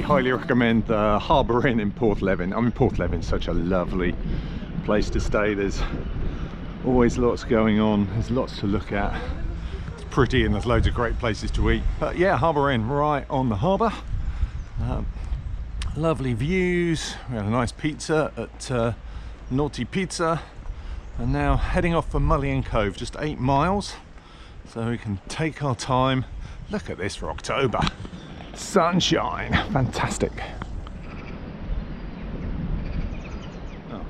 highly recommend the Harbour Inn in Porthleven. I mean, Porthleven's such a lovely place to stay. There's always lots going on, there's lots to look at. It's pretty and there's loads of great places to eat. But yeah, Harbour Inn, right on the harbour. Lovely views. We had a nice pizza at Naughty Pizza. And now heading off for Mullion Cove, just 8 miles. So we can take our time. Look at this for October. Sunshine, fantastic.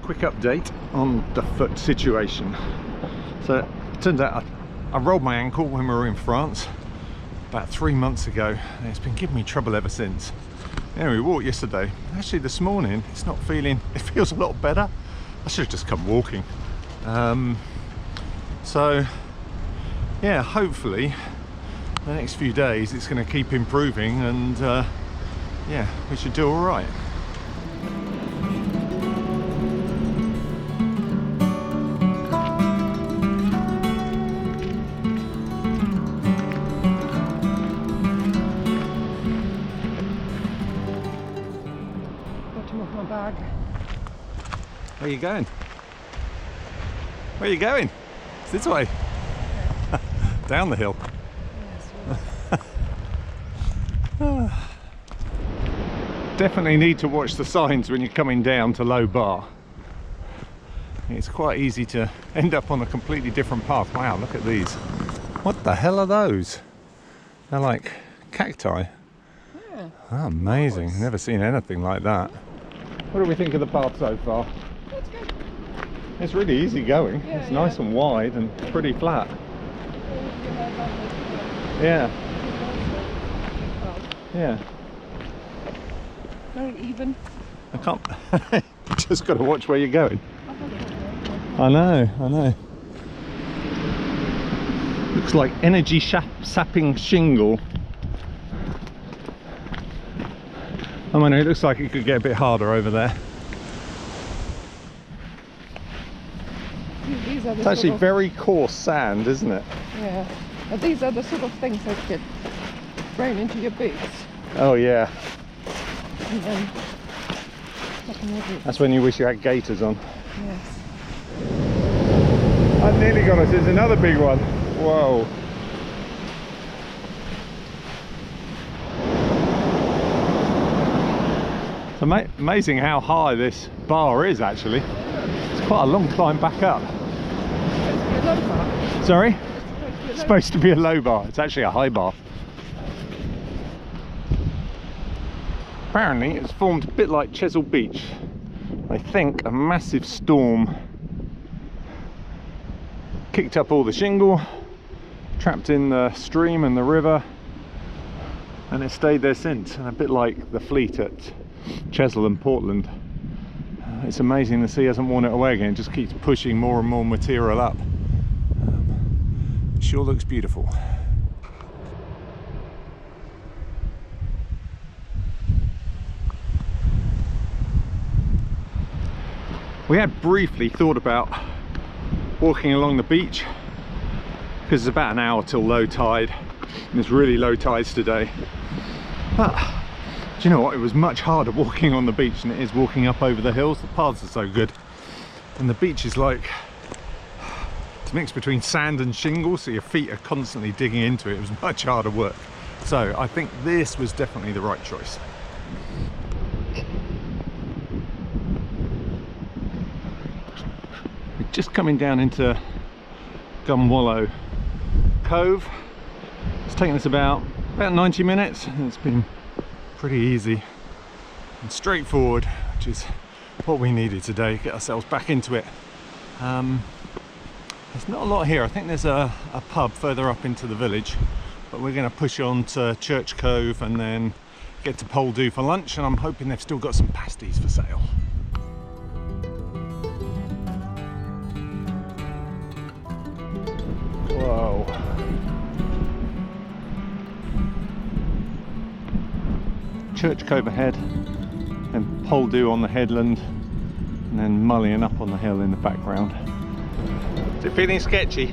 Quick update on the foot situation. So it turns out I rolled my ankle when we were in France about 3 months ago, and it's been giving me trouble ever since. Anyway, we walked yesterday. Actually this morning it's not feeling, it feels a lot better. I should have just come walking. So yeah, hopefully the next few days it's going to keep improving, and yeah, we should do all right. Bag. Where are you going? Where are you going? It's this way. Yeah. Down the hill. Yes, definitely need to watch the signs when you're coming down to Low Bar. It's quite easy to end up on a completely different path. Wow, look at these. What the hell are those? They're like cacti. Yeah. Oh, amazing. Never seen anything like that. What do we think of the path so far? That's good. It's really easy going. Yeah, it's nice and wide and pretty flat. Yeah. Yeah. Very even. I can't. You just got to watch where you're going. I know. Looks like energy sapping shingle. I mean, it looks like it could get a bit harder over there. These are the It's actually very coarse sand, isn't it? Yeah. But these are the sort of things that get thrown into your boots. Oh yeah. And then that's when you wish you had gaiters on. yes. I've nearly got us. There's another big one. Whoa. It's amazing how high this bar is actually. It's quite a long climb back up. It's a low bar. Sorry? It's supposed to be a low bar. It's actually a high bar. Apparently it's formed a bit like Chesil Beach. I think a massive storm kicked up all the shingle, trapped in the stream and the river, and it stayed there since. And a bit like the fleet at Chesil and Portland. It's amazing the sea hasn't worn it away again. It just keeps pushing more and more material up. It sure looks beautiful. We had briefly thought about walking along the beach because it's about an hour till low tide, and it's really low tides today. But do you know what? It was much harder walking on the beach than it is walking up over the hills. The paths are so good, and the beach is like it's mixed between sand and shingle, so your feet are constantly digging into it. It was much harder work. So I think this was definitely the right choice. We're just coming down into Gunwallow Cove. It's taken us about 90 minutes, and it's been pretty easy and straightforward, which is what we needed today. Get ourselves back into it. There's not a lot here. I think there's a pub further up into the village, but we're going to push on to Church Cove and then get to Portleven for lunch, and I'm hoping they've still got some pasties for sale. Whoa. Church Cove ahead, then Portleven on the headland, and then Mullion up on the hill in the background. Is it feeling sketchy?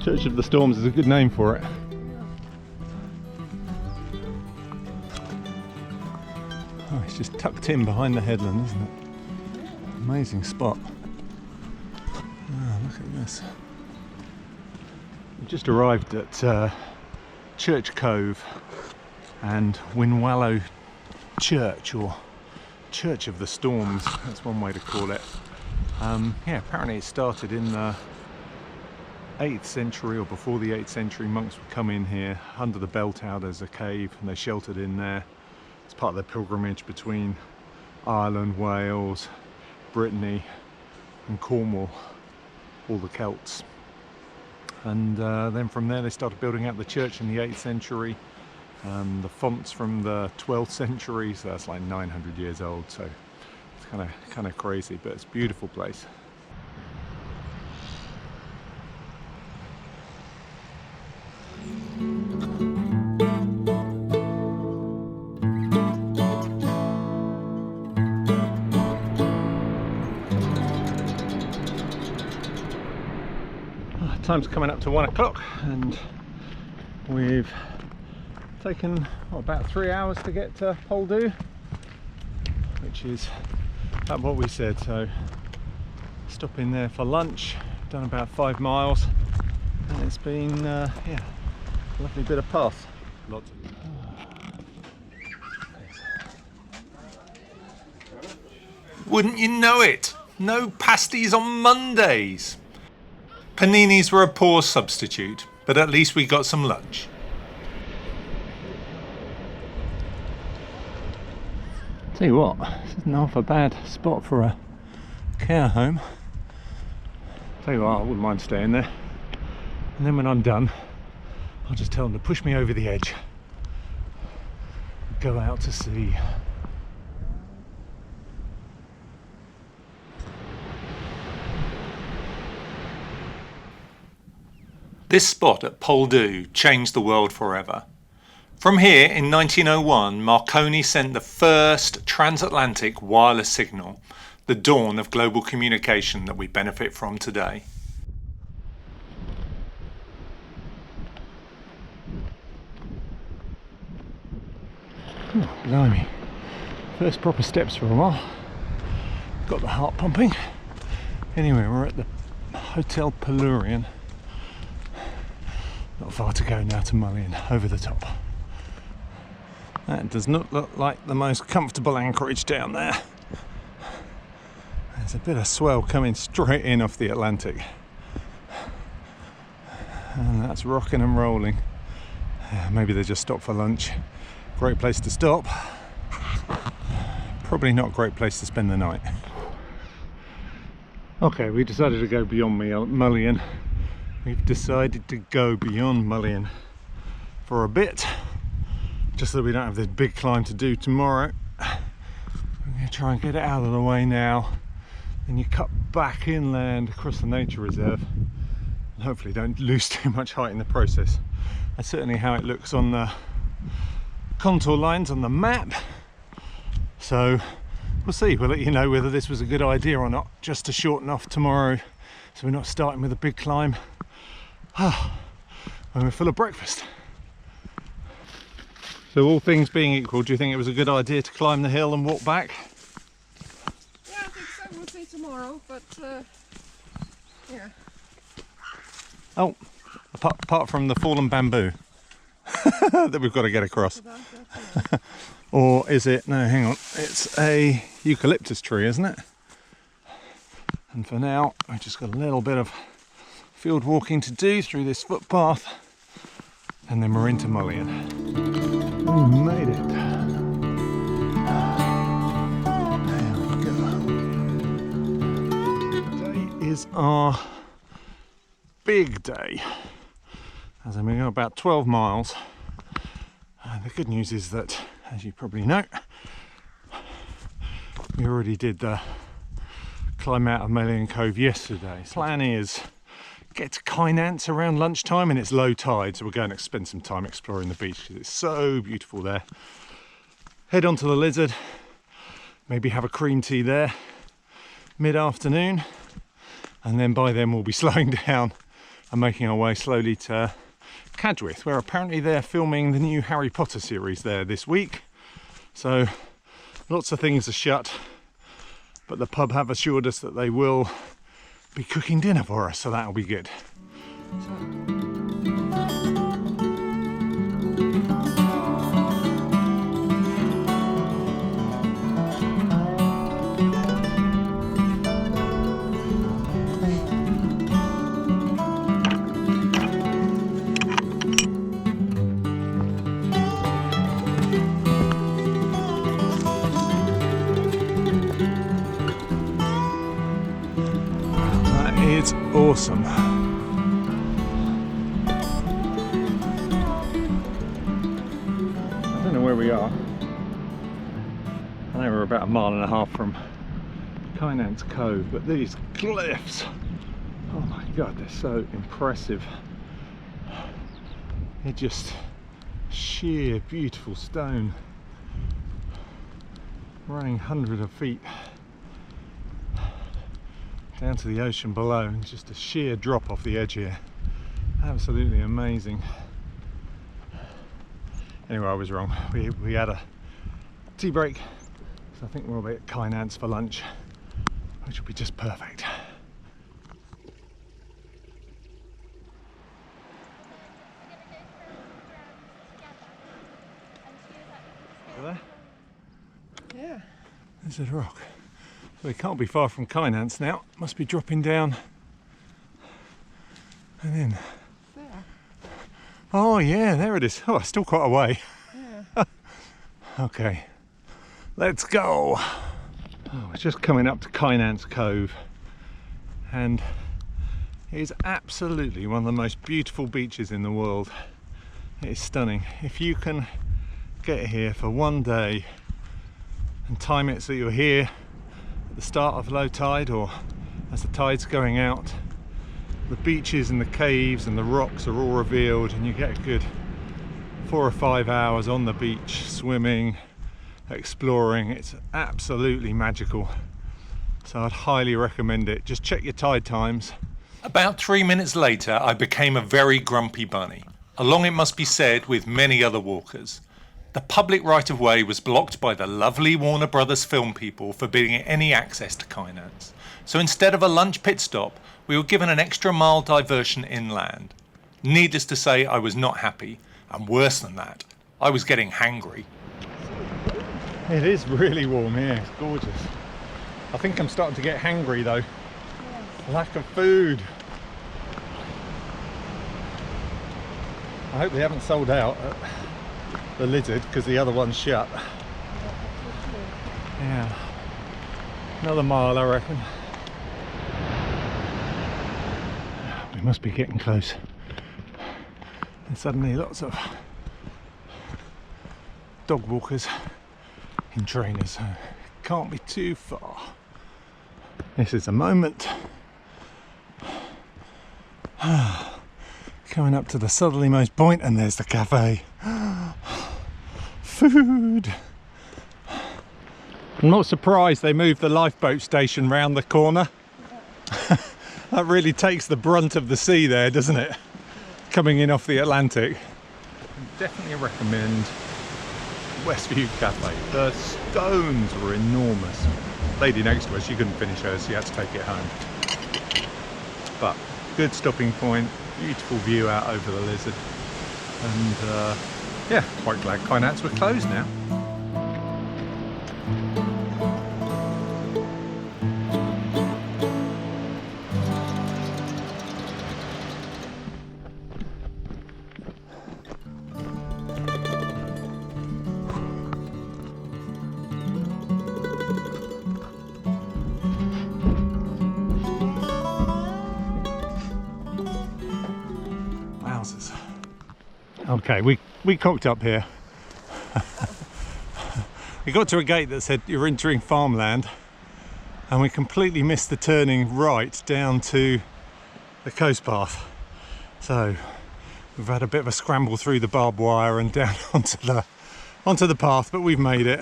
Church of the Storms is a good name for it. Oh, it's just tucked in behind the headland, isn't it? Amazing spot. Oh, look at this. We've just arrived at Church Cove and Winwallow Church, or Church of the Storms, that's one way to call it. Yeah, apparently it started in the 8th century, or before the 8th century. Monks would come in here. Under the bell tower there's a cave and they sheltered in there. It's part of their pilgrimage between Ireland, Wales, Brittany and Cornwall, all the Celts. And then from there they started building out the church in the 8th century. The font's from the 12th century, so that's like 900 years old, so it's kind of crazy, but it's a beautiful place. Time's coming up to 1 o'clock and we've taken about 3 hours to get to Poldhu, which is about what we said. So stopping there for lunch, done about 5 miles, and it's been yeah, a lovely bit of path. Lots of Wouldn't you know it? No pasties on Mondays. Paninis were a poor substitute, but at least we got some lunch. Tell you what, this isn't half a bad spot for a care home. Tell you what, I wouldn't mind staying there. And then when I'm done, I'll just tell them to push me over the edge. Go out to sea. This spot at Poldhu changed the world forever. From here in 1901, Marconi sent the first transatlantic wireless signal, the dawn of global communication that we benefit from today. Oh, blimey. First proper steps for a while. Got the heart pumping. Anyway, we're at the Hotel Mullion. Not far to go now to Mullion, over the top. That does not look like the most comfortable anchorage down there. There's a bit of swell coming straight in off the Atlantic. And that's rocking and rolling. Maybe they just stopped for lunch. Great place to stop. Probably not a great place to spend the night. Okay, we decided to go beyond Mullion. We've decided to go beyond Mullion for a bit, just so that we don't have this big climb to do tomorrow. We're going to try and get it out of the way now. Then you cut back inland across the nature reserve and hopefully don't lose too much height in the process. That's certainly how it looks on the contour lines on the map. So we'll see. We'll let you know whether this was a good idea or not, just to shorten off tomorrow so we're not starting with a big climb when we're full of breakfast. So all things being equal, do you think it was a good idea to climb the hill and walk back? Yeah, I think so. We'll see tomorrow, but yeah. Oh, apart from the fallen bamboo that we've got to get across. Or is it, no, hang on, it's a eucalyptus tree, isn't it? And for now, we've just got a little bit of field walking to do through this footpath, and then we're into Mullion. We made it. There we go. Today is our big day, as I'm going about 12 miles. And the good news is that, as you probably know, we already did the climb out of Mullion Cove yesterday. Plan is get to Kynance around lunchtime, and it's low tide, so we're going to spend some time exploring the beach because it's so beautiful there. Head on to the Lizard, maybe have a cream tea there mid-afternoon, and then by then we'll be slowing down and making our way slowly to Cadgwith, where apparently they're filming the new Harry Potter series there this week. So lots of things are shut, but the pub have assured us that they will be cooking dinner for us, so that'll be good. It's awesome. I don't know where we are. I know we're about 1.5 miles from Kynance Cove, but these cliffs, oh my god, they're so impressive. They're just sheer beautiful stone, running hundreds of feet down to the ocean below, and just a sheer drop off the edge here. Absolutely amazing. Anyway, I was wrong. We had a tea break, so I think we'll be at Kynance for lunch, which will be just perfect. There? Yeah. There's a rock. So we can't be far from Kynance now. Must be dropping down and in. There. Oh yeah, there it is. Oh, still quite a way. Yeah. Okay, let's go. Oh, we're just coming up to Kynance Cove, and it is absolutely one of the most beautiful beaches in the world. It is stunning. If you can get here for one day and time it so you're here at the start of low tide or as the tide's going out, the beaches and the caves and the rocks are all revealed, and you get a good 4 or 5 hours on the beach swimming, exploring. It's absolutely magical, so I'd highly recommend it. Just check your tide times. About 3 minutes later, I became a very grumpy bunny, along, it must be said, with many other walkers. The public right-of-way was blocked by the lovely Warner Brothers film people forbidding any access to Kynance. So instead of a lunch pit stop, we were given an extra mile diversion inland. Needless to say, I was not happy, and worse than that, I was getting hangry. It is really warm here, it's gorgeous. I think I'm starting to get hangry though. Yes. Lack of food. I hope they haven't sold out at the Lizard, because the other one's shut. Yeah, another mile I reckon. We must be getting close. And suddenly lots of dog walkers in trainers, so can't be too far. This is a moment. Coming up to the southerlymost point, and there's the cafe. Food. I'm not surprised they moved the lifeboat station round the corner. That really takes the brunt of the sea there, doesn't it? Coming in off the Atlantic. Definitely recommend Westview Cafe. The stones were enormous. Lady next to us, she couldn't finish hers, she had to take it home. But good stopping point, beautiful view out over the Lizard, and yeah, quite glad Kynance were closed now. Wowzers. Okay, we cocked up here. We got to a gate that said you're entering farmland, and we completely missed the turning right down to the coast path. So we've had a bit of a scramble through the barbed wire and down onto the path, but we've made it.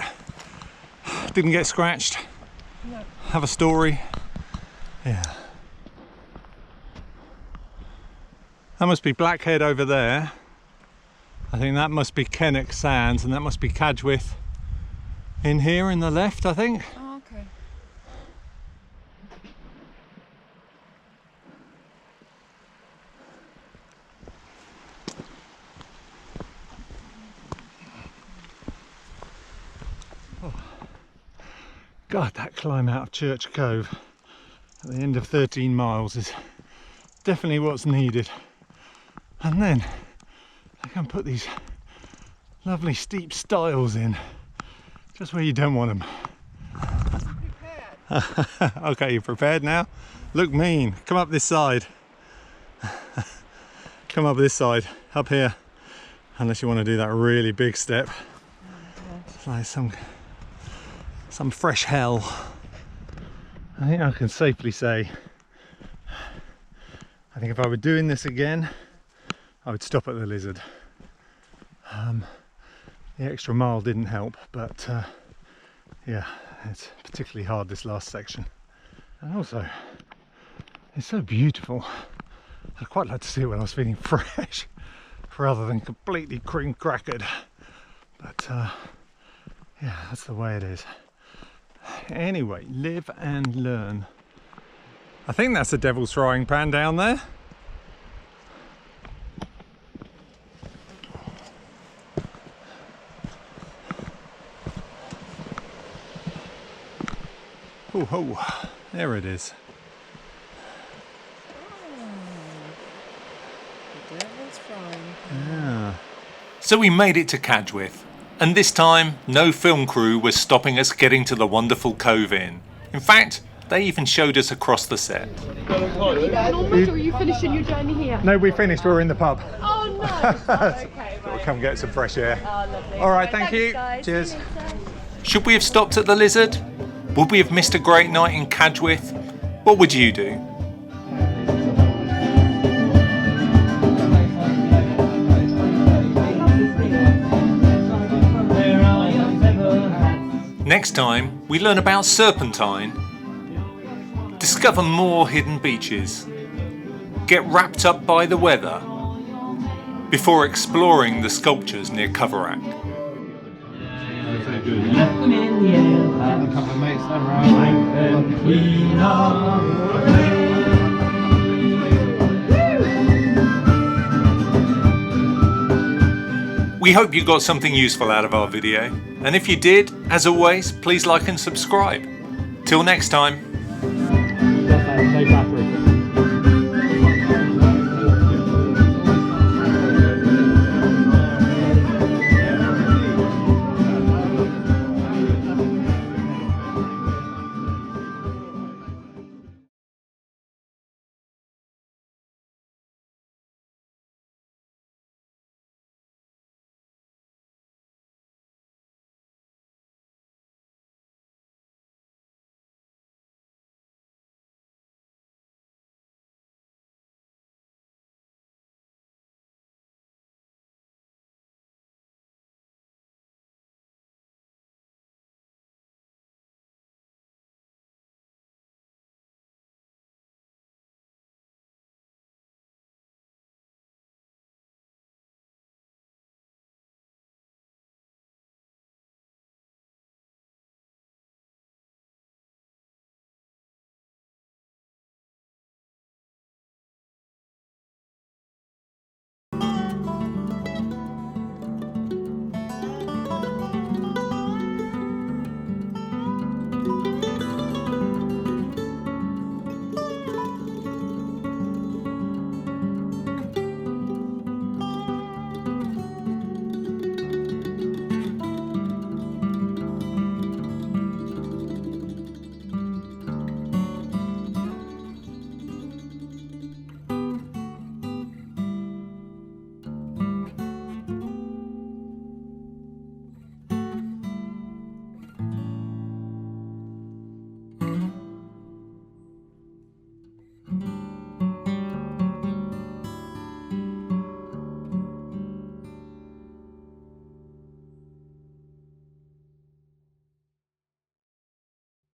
Didn't get scratched. No. Have a story. Yeah. That must be Blackhead over there. I think that must be Kennock Sands, and that must be Cadgwith in here in the left, I think. Oh, okay. God, that climb out of Church Cove at the end of 13 miles is definitely what's needed. And then I can put these lovely steep stiles in, just where you don't want them. Okay, you prepared now? Look mean. Come up this side. Come up this side, up here. Unless you want to do that really big step. It's like some fresh hell. I think I can safely say, I think if I were doing this again, I would stop at the Lizard. The extra mile didn't help, but yeah, it's particularly hard this last section. And also, it's so beautiful. I'd quite like to see it when I was feeling fresh, rather than completely cream crackered. But yeah, that's the way it is. Anyway, live and learn. I think that's the Devil's Frying Pan down there. Oh ho, there it is. The Devil's Frying Pan. Yeah. So we made it to Cadgwith, and this time no film crew was stopping us getting to the wonderful Cove Inn. In fact, they even showed us across the set. Are you going onwards, or are you finishing your journey here? No, we finished, we were in the pub. Oh, nice. Oh, okay, We'll right. come get some fresh air. Oh, lovely. Alright, thank you. Guys. Cheers. Should we have stopped at the Lizard? Would we have missed a great night in Cadgwith? What would you do? Next time, we learn about Serpentine, discover more hidden beaches, get wrapped up by the weather, before exploring the sculptures near Coverack. We hope you got something useful out of our video, and if you did, as always, please like and subscribe. Till next time. No battery.